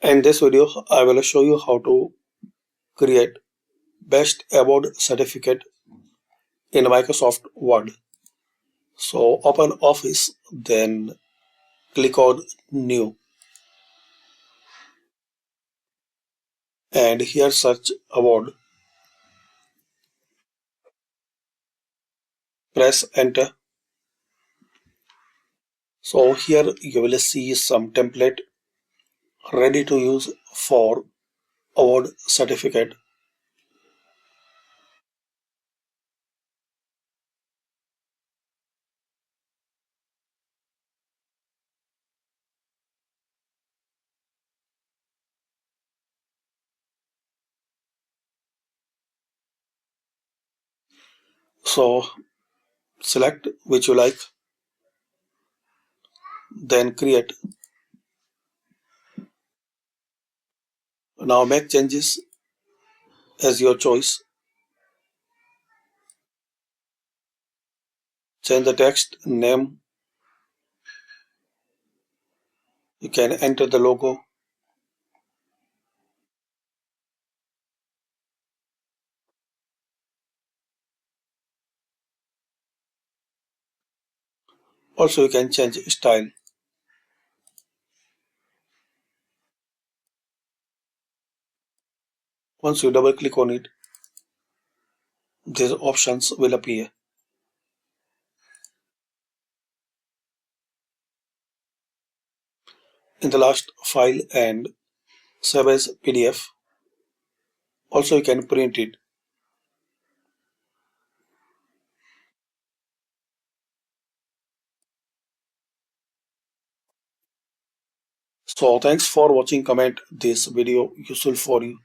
In this video, I will show you how to create Best Award certificate in Microsoft Word. So open Office, then click on New, and here search award. Press enter. So here you will see some template ready to use for award certificate. So select which you like, then create. Now make changes as your choice. Change the text, name. You can enter the logo. Also you can change style. Once you double click on it, these options will appear. In the last, file and save as PDF. Also you can print it. So thanks for watching. Comment this video useful for you.